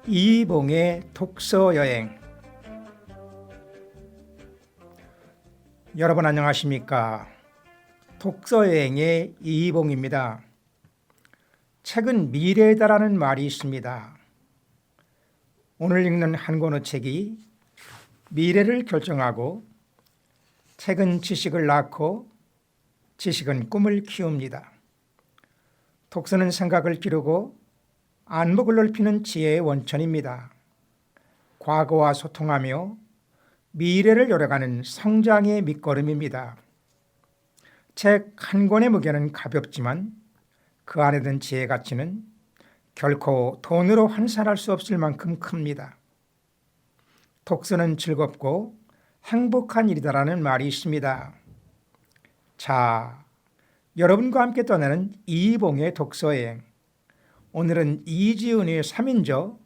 이봉의 독서여행. 여러분 안녕하십니까? 독서여행의 이봉입니다. 책은 미래다라는 말이 있습니다. 오늘 읽는 한 권의 책이 미래를 결정하고, 책은 지식을 낳고 지식은 꿈을 키웁니다. 독서는 생각을 기르고 안목을 넓히는 지혜의 원천입니다. 과거와 소통하며 미래를 열어가는 성장의 밑거름입니다. 책 한 권의 무게는 가볍지만 그 안에 든 지혜 가치는 결코 돈으로 환산할 수 없을 만큼 큽니다. 독서는 즐겁고 행복한 일이다라는 말이 있습니다. 자, 여러분과 함께 떠나는 이봉의 독서여행. 오늘은 이지은의 3인조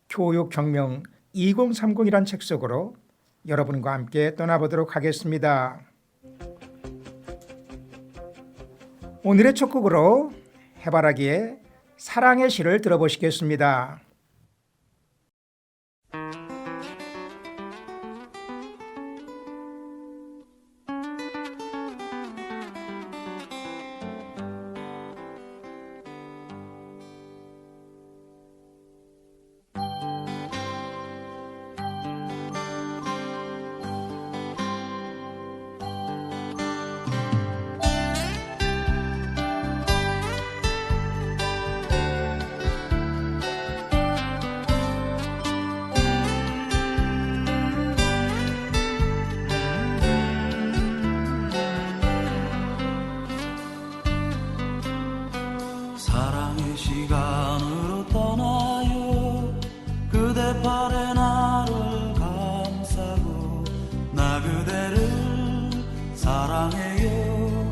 교육혁명 2030이란 책 속으로 여러분과 함께 떠나보도록 하겠습니다. 오늘의 첫 곡으로 해바라기의 사랑의 시를 들어보시겠습니다. 사랑의 시간으로 떠나요. 그대 팔에 나를 감싸고 나 그대를 사랑해요.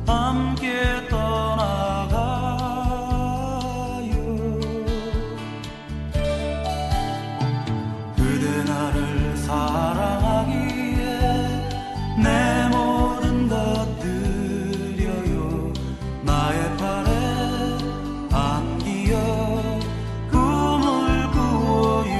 함께 떠나가요. 그대 나를 사랑하기에 내 모든 것 드려요. 나의 팔에 꿈을 꾸어요.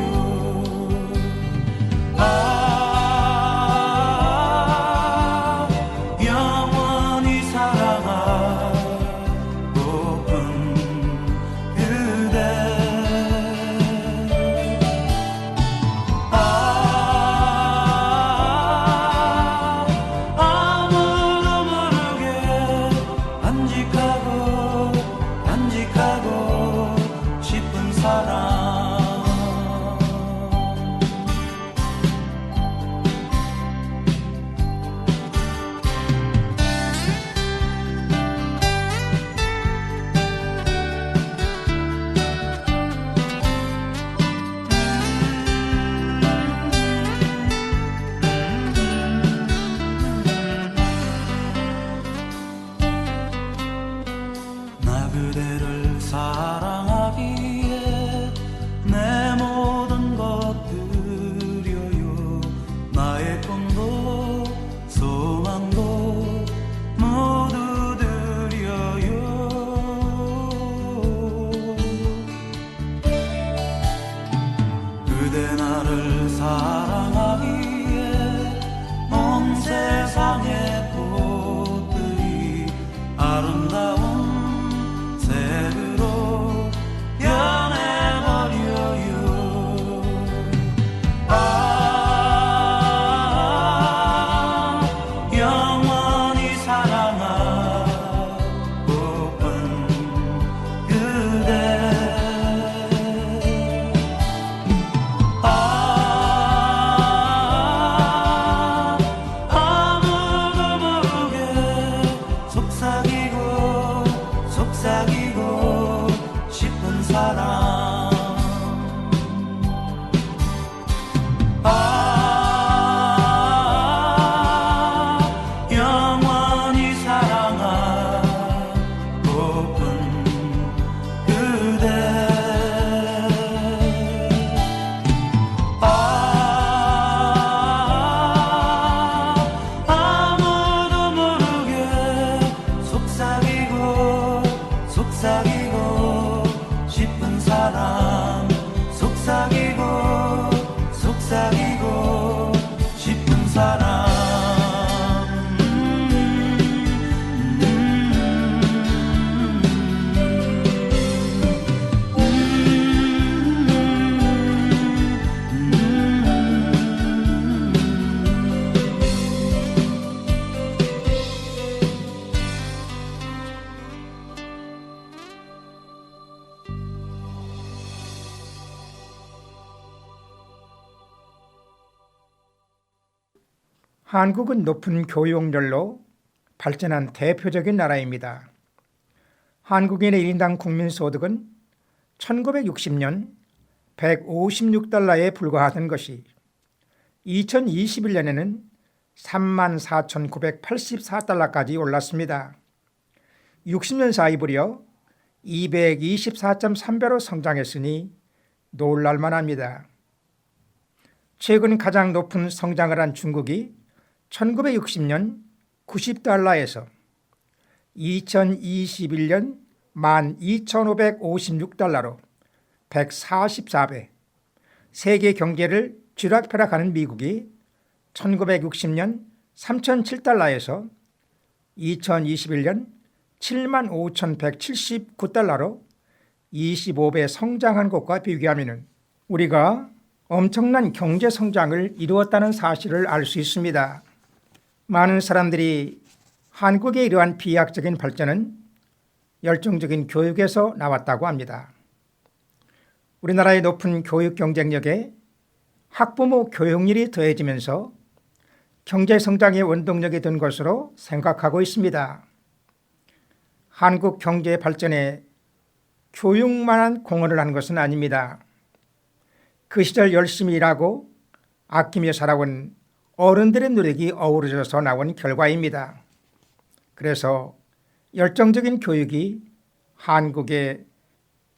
한국은 높은 교육열로 발전한 대표적인 나라입니다. 한국인의 1인당 국민소득은 1960년 156달러에 불과하던 것이 2021년에는 34,984달러까지 올랐습니다. 60년 사이 무려 224.3배로 성장했으니 놀랄만합니다. 최근 가장 높은 성장을 한 중국이 1960년 90달러에서 2021년 12,556달러로 144배, 세계 경제를 쥐락펴락하는 미국이 1960년 3,007달러에서 2021년 75,179달러로 25배 성장한 것과 비교하면 우리가 엄청난 경제 성장을 이루었다는 사실을 알 수 있습니다. 많은 사람들이 한국의 이러한 비약적인 발전은 열정적인 교육에서 나왔다고 합니다. 우리나라의 높은 교육 경쟁력에 학부모 교육률이 더해지면서 경제 성장의 원동력이 된 것으로 생각하고 있습니다. 한국 경제 발전에 교육만한 공헌을 한 것은 아닙니다. 그 시절 열심히 일하고 아끼며 살아온 어른들의 노력이 어우러져서 나온 결과입니다. 그래서 열정적인 교육이 한국의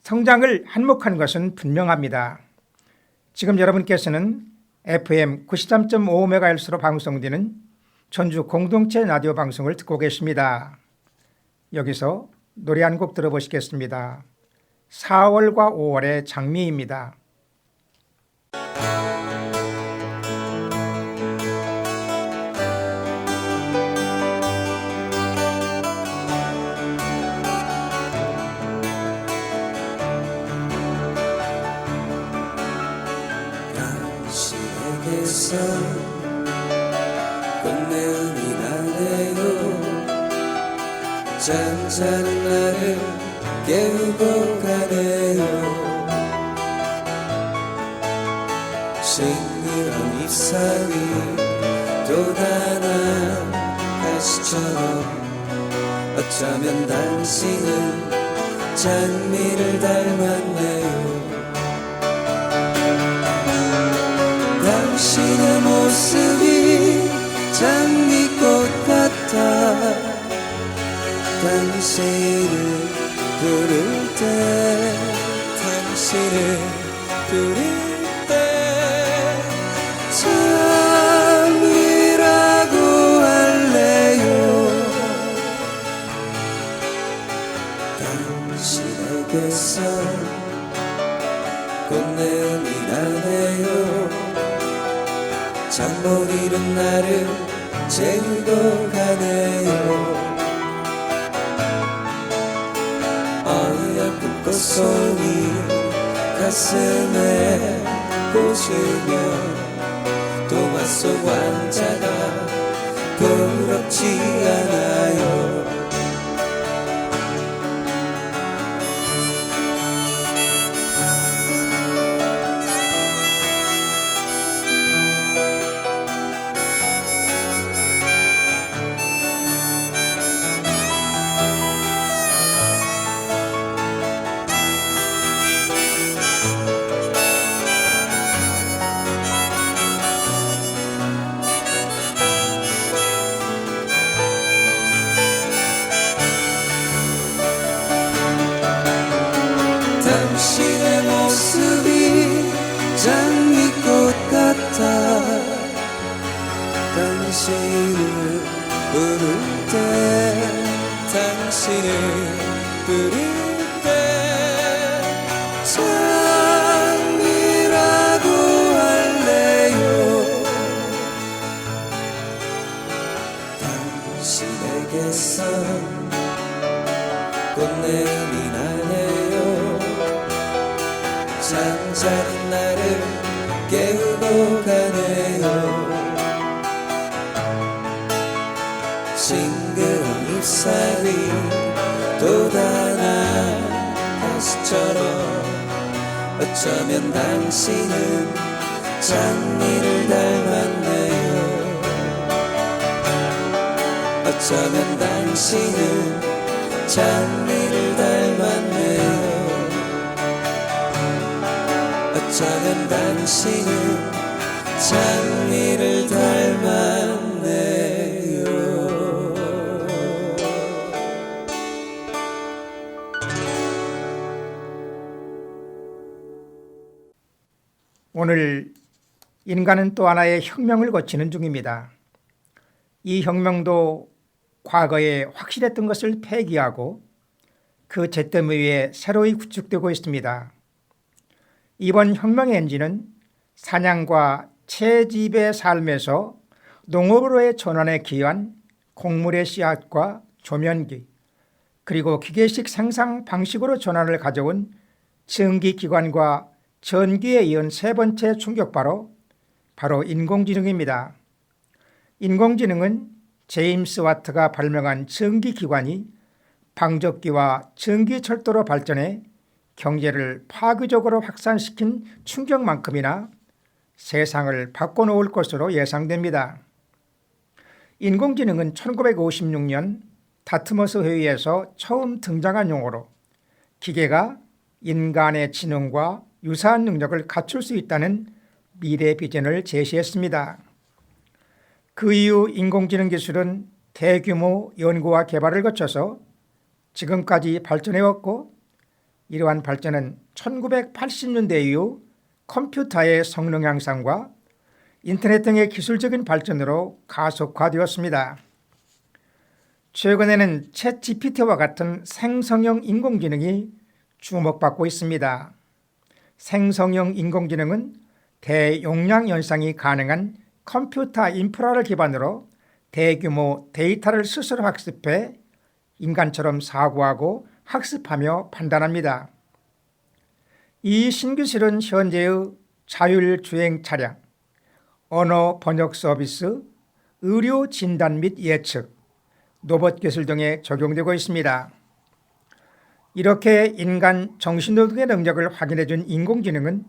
성장을 한몫한 것은 분명합니다. 지금 여러분께서는 FM 93.5MHz로 방송되는 전주 공동체 라디오 방송을 듣고 계십니다. 여기서 노래 한 곡 들어보시겠습니다. 4월과 5월의 장미입니다. 당신에게서 꽃내음이 나네요. 잠자는 나를 깨우고 가네요. 싱그러운 잎사귀 또 하나 가시처럼 어쩌면 당신은 장미를 닮았네요. 당신의 모습이 장미꽃 같아 당신을 부를 때 당신을 부를 때 장미라고 할래요. 당신에게서 꽃내음이 나네요. 잠못 이룬 나를 재우고 가네요. 어여쁜 꽃송이 가슴에 꽂으며 동화 속 왕자가 부럽지 않아요. 당신의 모습이 장미꽃 같아 당신을 부를 때 당신을 부를 때 장미라고 할래요. 당신에게서 꽃내음이 나네요. 잠자는 나를 깨우고 가네요. 싱그러운 잎사귀 또 하나 가시처럼 어쩌면 당신은 장미를 닮았네요. 어쩌면 당신은 장미를 닮았네요. 어쩌면 당신은 장미를 닮았네요. 오늘 인간은 또 하나의 혁명을 거치는 중입니다. 이 혁명도 과거에 확실했던 것을 폐기하고 그 잿더미 위에 새로이 구축되고 있습니다. 이번 혁명의 엔진은 사냥과 채집의 삶에서 농업으로의 전환에 기여한 곡물의 씨앗과 조면기, 그리고 기계식 생산 방식으로 전환을 가져온 전기기관과 전기에 이은 세 번째 충격바로 바로 인공지능입니다. 인공지능은 제임스 와트가 발명한 전기기관이 방적기와 전기철도로 발전해 경제를 파괴적으로 확산시킨 충격만큼이나 세상을 바꿔놓을 것으로 예상됩니다. 인공지능은 1956년 다트머스 회의에서 처음 등장한 용어로 기계가 인간의 지능과 유사한 능력을 갖출 수 있다는 미래 비전을 제시했습니다. 그 이후 인공지능 기술은 대규모 연구와 개발을 거쳐서 지금까지 발전해왔고, 이러한 발전은 1980년대 이후 컴퓨터의 성능 향상과 인터넷 등의 기술적인 발전으로 가속화되었습니다. 최근에는 챗 GPT와 같은 생성형 인공지능이 주목받고 있습니다. 생성형 인공지능은 대용량 연상이 가능한 컴퓨터 인프라를 기반으로 대규모 데이터를 스스로 학습해 인간처럼 사고하고 학습하며 판단합니다. 이 신기술은 현재의 자율주행 차량, 언어 번역 서비스, 의료 진단 및 예측, 로봇 기술 등에 적용되고 있습니다. 이렇게 인간 정신노동의 능력을 확인해준 인공지능은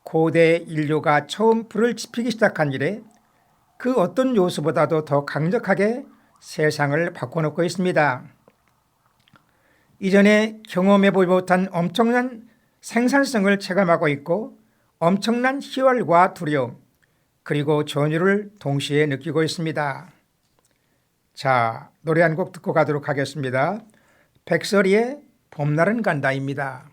고대 인류가 처음 불을 지피기 시작한 이래 그 어떤 요소보다도 더 강력하게 세상을 바꿔놓고 있습니다. 이전에 경험해보지 못한 엄청난 생산성을 체감하고 있고 엄청난 희열과 두려움, 그리고 전율을 동시에 느끼고 있습니다. 자, 노래 한 곡 듣고 가도록 하겠습니다. 백설이의 봄날은 간다입니다.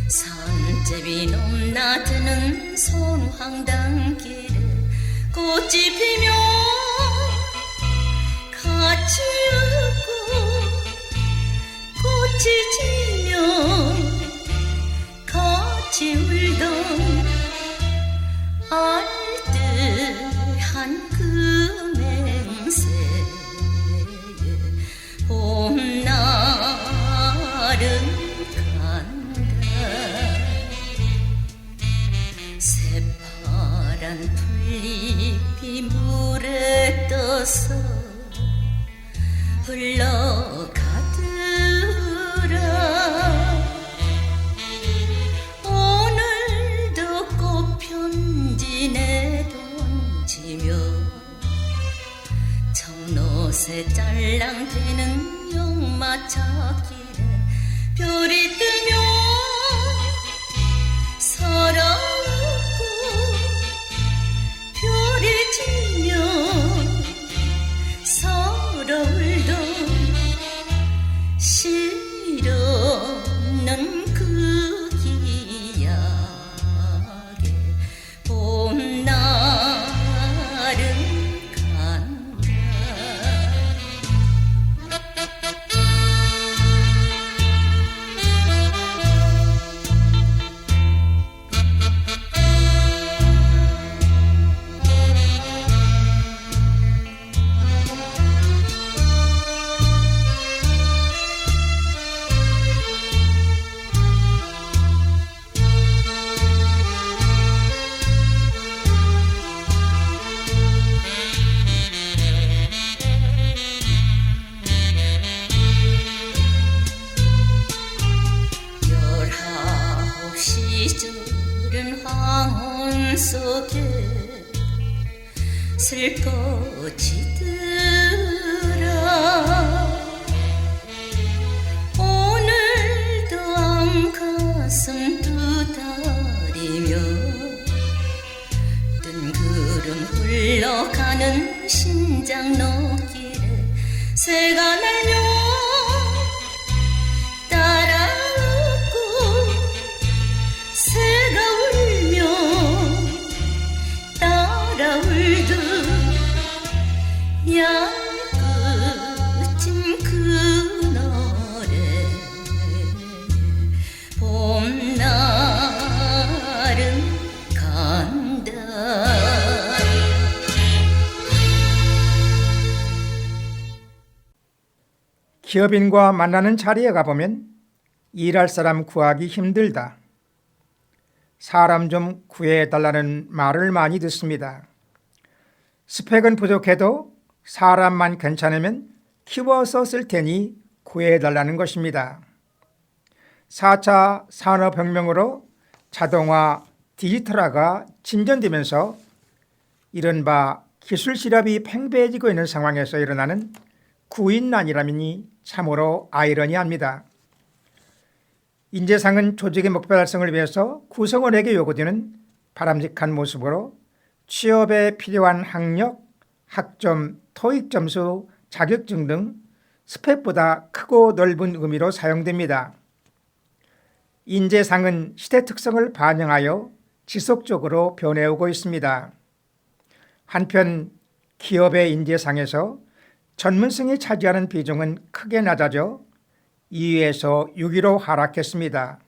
산제비 넘나드는 손황단길에 꽃이 피며 같이 웃고 꽃이 지며 같이 울던 알뜰한 그 맹세에 봄날은 새파란 풀잎이 물에 떠서 흘러가더라. 오늘도 꽃편지 내던지며 청로새 짤랑대는 용마차길에 별이 뜨며 서럽고 별이 지며 서로 울던 시련은 속에 슬퍼지더라. 오늘도 암가슴 두드리며 뜬구름 흘러가는 심장 노길에 새가 날며 따라 웃고 새가 울며 따라 울듯 야끝인 그날에 봄날은 간다. 기업인과 만나는 자리에 가보면 일할 사람 구하기 힘들다. 사람 좀 구해달라는 말을 많이 듣습니다. 스펙은 부족해도 사람만 괜찮으면 키워서 쓸 테니 구해달라는 것입니다. 4차 산업혁명으로 자동화, 디지털화가 진전되면서 이른바 기술 실업이 팽배해지고 있는 상황에서 일어나는 구인난이라니 참으로 아이러니합니다. 인재상은 조직의 목표 달성을 위해서 구성원에게 요구되는 바람직한 모습으로 취업에 필요한 학력, 학점, 토익 점수, 자격증 등 스펙보다 크고 넓은 의미로 사용됩니다. 인재상은 시대 특성을 반영하여 지속적으로 변해오고 있습니다. 한편 기업의 인재상에서 전문성이 차지하는 비중은 크게 낮아져 2위에서 6위로 하락했습니다.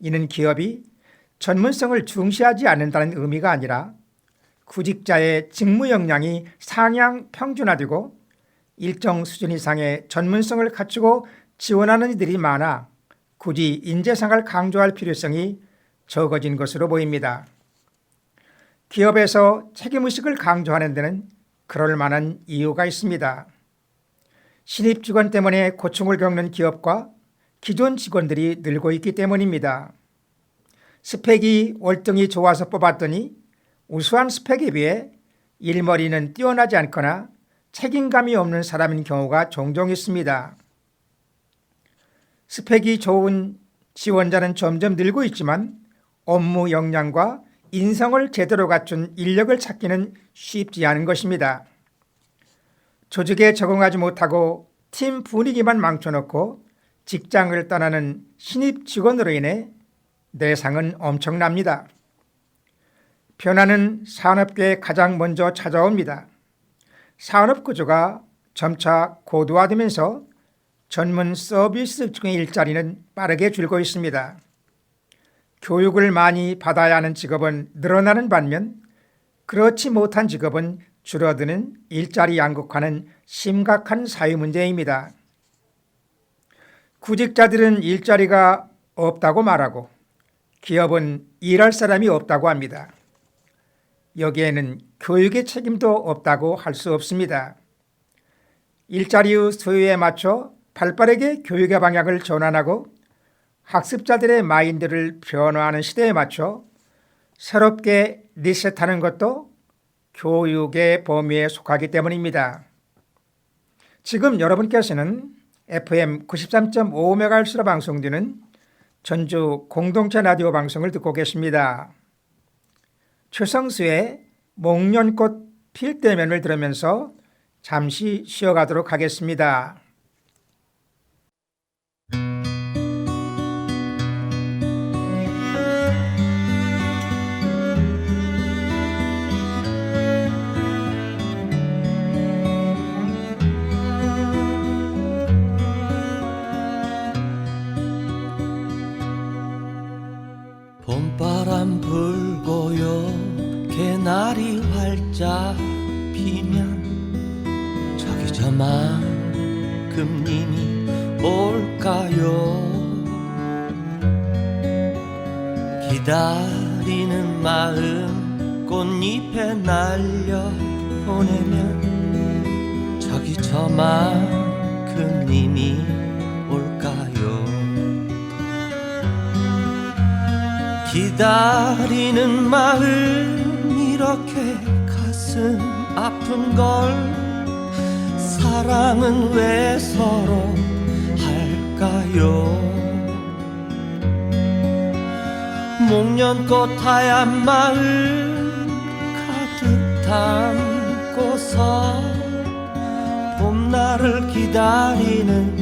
이는 기업이 전문성을 중시하지 않는다는 의미가 아니라 구직자의 직무 역량이 상향 평준화되고 일정 수준 이상의 전문성을 갖추고 지원하는 이들이 많아 굳이 인재상을 강조할 필요성이 적어진 것으로 보입니다. 기업에서 책임의식을 강조하는 데는 그럴 만한 이유가 있습니다. 신입 직원 때문에 고충을 겪는 기업과 기존 직원들이 늘고 있기 때문입니다. 스펙이 월등히 좋아서 뽑았더니 우수한 스펙에 비해 일머리는 뛰어나지 않거나 책임감이 없는 사람인 경우가 종종 있습니다. 스펙이 좋은 지원자는 점점 늘고 있지만 업무 역량과 인성을 제대로 갖춘 인력을 찾기는 쉽지 않은 것입니다. 조직에 적응하지 못하고 팀 분위기만 망쳐놓고 직장을 떠나는 신입 직원으로 인해 내상은 엄청납니다. 변화는 산업계에 가장 먼저 찾아옵니다. 산업 구조가 점차 고도화되면서 전문 서비스층의 일자리는 빠르게 줄고 있습니다. 교육을 많이 받아야 하는 직업은 늘어나는 반면 그렇지 못한 직업은 줄어드는 일자리 양극화는 심각한 사회 문제입니다. 구직자들은 일자리가 없다고 말하고 기업은 일할 사람이 없다고 합니다. 여기에는 교육의 책임도 없다고 할 수 없습니다. 일자리의 수요에 맞춰 발빠르게 교육의 방향을 전환하고 학습자들의 마인드를 변화하는 시대에 맞춰 새롭게 리셋하는 것도 교육의 범위에 속하기 때문입니다. 지금 여러분께서는 FM 93.5MHz로 방송되는 전주 공동체 라디오 방송을 듣고 계십니다. 최성수의 목련꽃 필 때면을 들으면서 잠시 쉬어가도록 하겠습니다. 봄바람 불고요 개나리 활짝 피면 저기 저만큼 님이 올까요. 기다리는 마음 꽃잎에 날려 보내면 저기 저만큼 님이 올까요. 기다리는 마음 이렇게 가슴 아픈 걸 사랑은 왜 서로 할까요? 목련꽃 하얀 마음 가득 담고서 봄날을 기다리는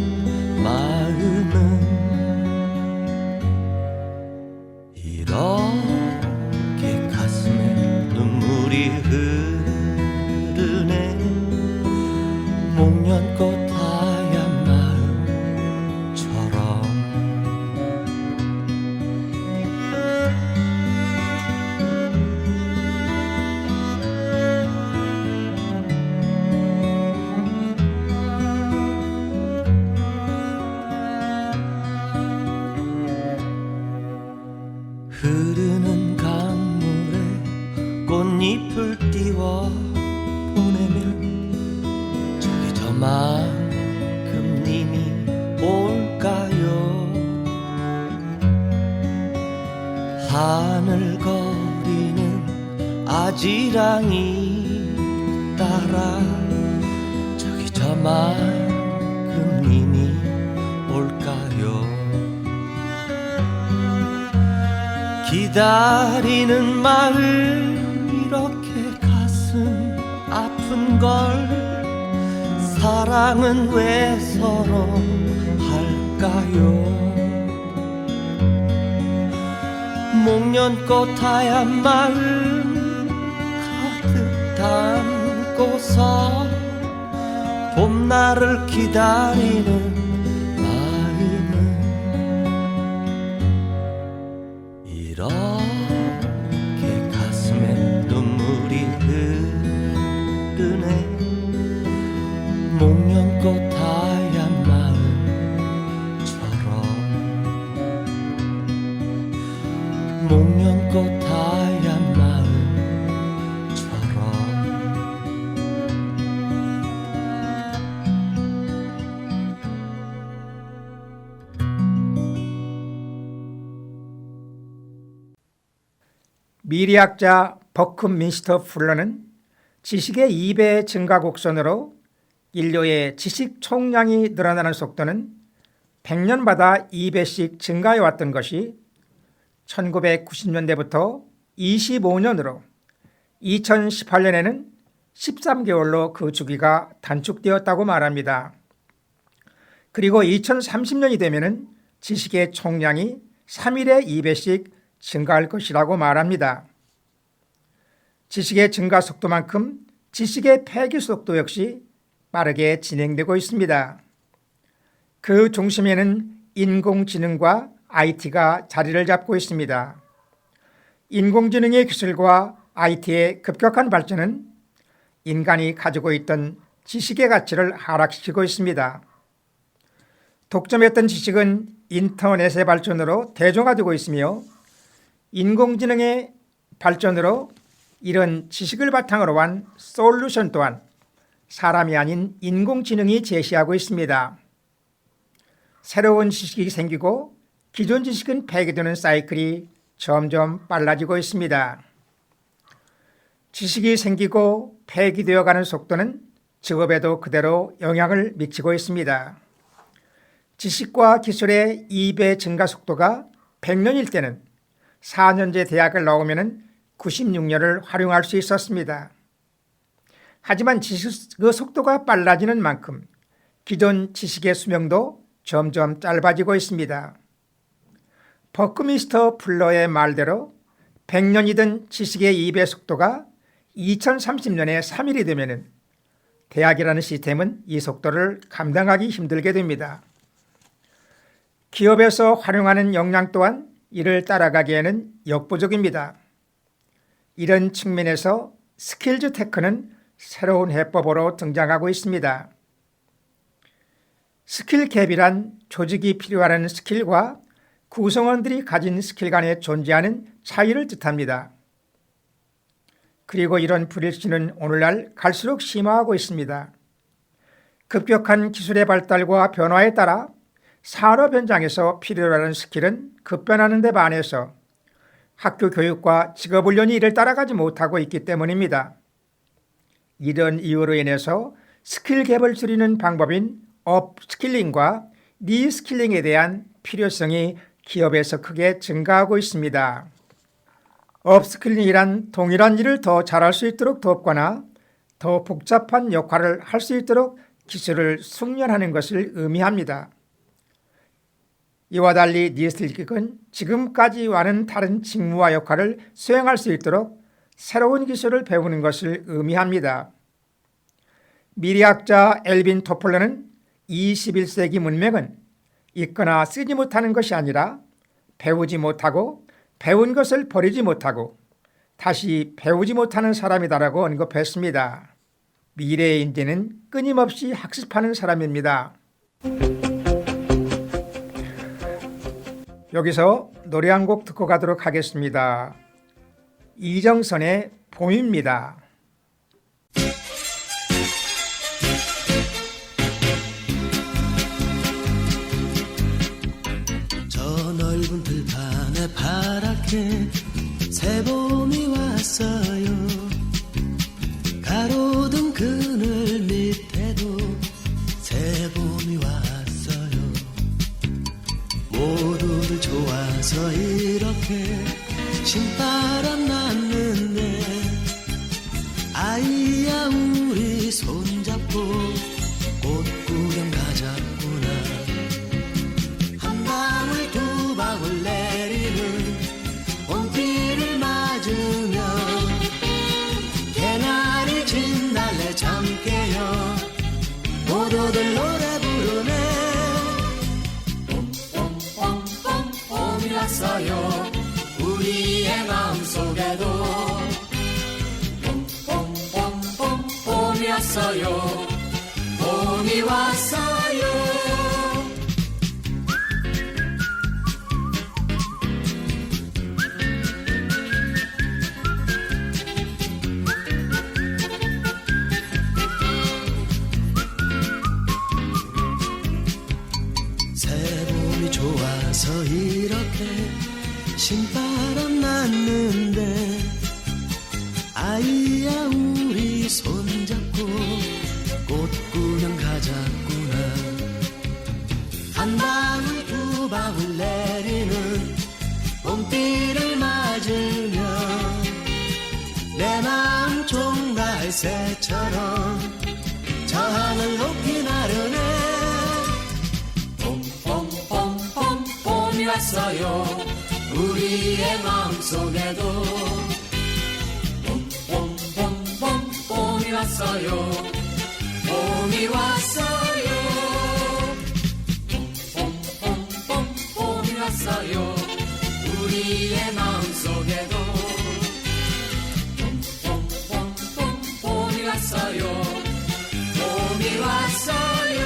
마음은 이렇게 가슴에 눈물이 흐르네. 목련꽃 하얀 마음처럼. 흐르는 강물에 꽃잎을 띄워 보내면 저기 저만큼 님이 올까요? 하늘거리는 아지랑이 따라 저기 저만큼 님이 올까요? 기다리는 마음 이렇게 가슴 아픈 걸 사랑은 왜 서로 할까요? 목련꽃 하얀 마음 가득 담고서 봄날을 기다리는 이렇게 가슴에 눈물이 흐르네. 목련꽃 하얀 마음처럼. 목련꽃 하얀 마음처럼. 미리학자 버크민스터 풀러는 지식의 2배 증가 곡선으로 인류의 지식 총량이 늘어나는 속도는 100년마다 2배씩 증가해 왔던 것이 1990년대부터 25년으로 2018년에는 13개월로 그 주기가 단축되었다고 말합니다. 그리고 2030년이 되면 지식의 총량이 3일에 2배씩 증가할 것이라고 말합니다. 지식의 증가 속도만큼 지식의 폐기 속도 역시 빠르게 진행되고 있습니다. 그 중심에는 인공지능과 IT가 자리를 잡고 있습니다. 인공지능의 기술과 IT의 급격한 발전은 인간이 가지고 있던 지식의 가치를 하락시키고 있습니다. 독점했던 지식은 인터넷의 발전으로 대중화되고 있으며 인공지능의 발전으로 이런 지식을 바탕으로 한 솔루션 또한 사람이 아닌 인공지능이 제시하고 있습니다. 새로운 지식이 생기고 기존 지식은 폐기되는 사이클이 점점 빨라지고 있습니다. 지식이 생기고 폐기되어 가는 속도는 직업에도 그대로 영향을 미치고 있습니다. 지식과 기술의 2배 증가 속도가 100년일 때는 4년제 대학을 나오면 96년을 활용할 수 있었습니다. 하지만 지식 그 속도가 빨라지는 만큼 기존 지식의 수명도 점점 짧아지고 있습니다. 버크민스터 풀러의 말대로 100년이던 지식의 2배 속도가 2030년에 3일이 되면 대학이라는 시스템은 이 속도를 감당하기 힘들게 됩니다. 기업에서 활용하는 역량 또한 이를 따라가기에는 역부족입니다. 이런 측면에서 스킬즈 테크는 새로운 해법으로 등장하고 있습니다. 스킬 갭이란 조직이 필요한 스킬과 구성원들이 가진 스킬 간에 존재하는 차이를 뜻합니다. 그리고 이런 불일치는 오늘날 갈수록 심화하고 있습니다. 급격한 기술의 발달과 변화에 따라 산업 현장에서 필요로 하는 스킬은 급변하는 데 반해서 학교 교육과 직업훈련이 이를 따라가지 못하고 있기 때문입니다. 이런 이유로 인해서 스킬 갭을 줄이는 방법인 업스킬링과 리스킬링에 대한 필요성이 기업에서 크게 증가하고 있습니다. 업스킬링이란 동일한 일을 더 잘할 수 있도록 돕거나 더 복잡한 역할을 할 수 있도록 기술을 숙련하는 것을 의미합니다. 이와 달리 리스킬링은 지금까지와는 다른 직무와 역할을 수행할 수 있도록 새로운 기술을 배우는 것을 의미합니다. 미래학자 엘빈 토플러는 21세기 문명은 있거나 쓰지 못하는 것이 아니라 배우지 못하고 배운 것을 버리지 못하고 다시 배우지 못하는 사람이다라고 언급했습니다. 미래의 인재는 끊임없이 학습하는 사람입니다. 여기서 노래 한 곡 듣고 가도록 하겠습니다. 이정선의 봄입니다. 저 넓은 들판에 파랗게 새봄이 왔어요. 가로등 그늘 밑에도 새봄이 왔어요. 모두들 좋아서 이렇게 신바람 났는데 아이야 우리 손잡고 꽃 구경 가자꾸나. 한 방울 두 방울 내리는 봄비를 맞으며 개나리 진달래 잠 깨요 모두들 노래 부르네. 봄봄봄봄 봄이 왔어요 우리의 마음속에도. 봄봄봄봄 봄이 왔어요 봄이 왔어요. 새봄이 좋아서 이렇게 신바람 났는데 아이야 우리 손잡고 꽃 구경 가자꾸나. 한 방울 두 방울 내리는 봄비를 맞으며 내 마음 종달새처럼 저 하늘 높이 나르네. 봄봄봄봄 봄이 왔어요 우리의 마음속에도. 봄봄봄봄 봄이 왔어요 봄이 왔어요. 봄봄봄봄 봄이 왔어요 우리의 마음속에도. 봄봄봄봄 봄이 왔어요 봄이 왔어요.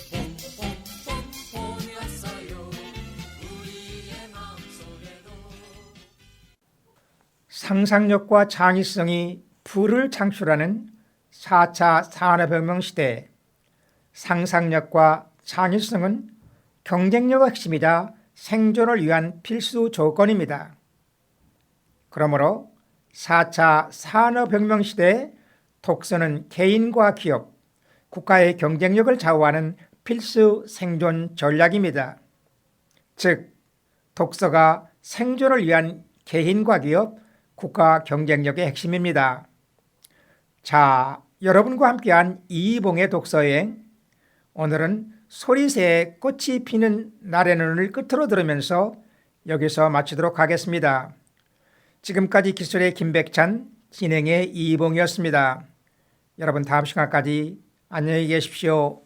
봄봄봄봄 봄이 왔어요 우리의 마음속에도. 상상력과 창의성이 부를 창출하는 4차 산업혁명 시대, 상상력과 창의성은 경쟁력의 핵심이자 생존을 위한 필수 조건입니다. 그러므로 4차 산업혁명 시대에 독서는 개인과 기업, 국가의 경쟁력을 좌우하는 필수 생존 전략입니다. 즉, 독서가 생존을 위한 개인과 기업, 국가 경쟁력의 핵심입니다. 자, 여러분과 함께한 이봉의 독서여행, 오늘은 소리새의 꽃이 피는 날에는을 끝으로 들으면서 여기서 마치도록 하겠습니다. 지금까지 기술의 김백찬, 진행의 이봉이었습니다. 여러분 다음 시간까지 안녕히 계십시오.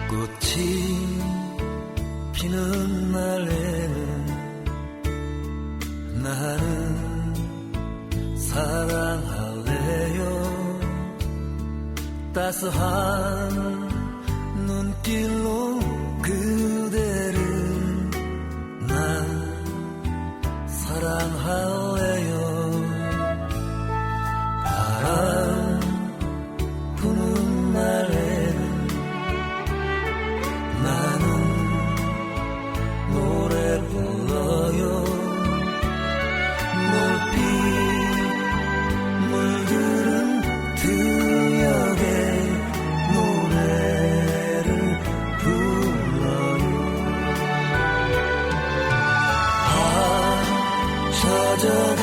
꽃이 피는 날에는 나는 사랑할래요. 따스한 눈길로 그대를 난 사랑할래요. 바람 부는 날에는 나는 노래 불러요. 높이 물들은 들녘에 노래를 불러요. 밤 젖어든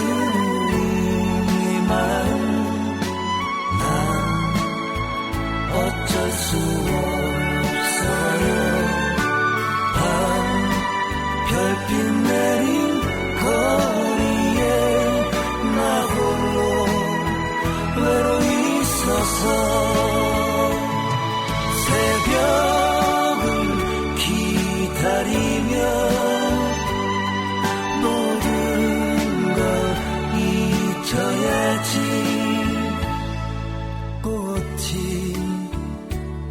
이 마음 난 어쩔 수 없어요. 밤 별빛 내린 거리에 나 홀로 외로이 서서 새벽을 기다리며 모든 걸 잊어야지. 꽃이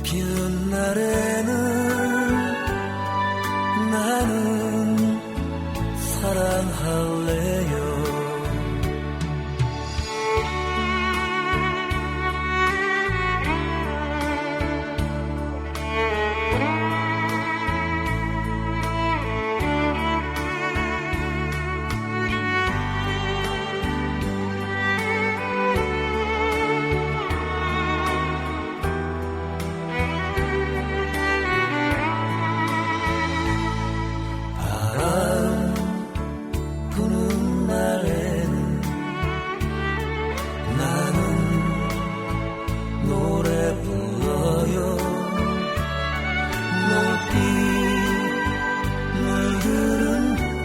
피는 날에는 나는 사랑할래요. 바람 부는 날에는 나는 노래 불러요. 높이 물들은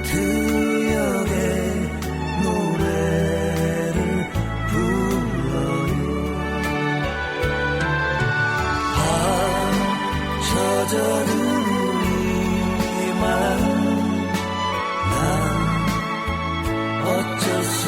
들녘에 노래를 불러요. 밤 젖어든 이 마음 난 어쩔 수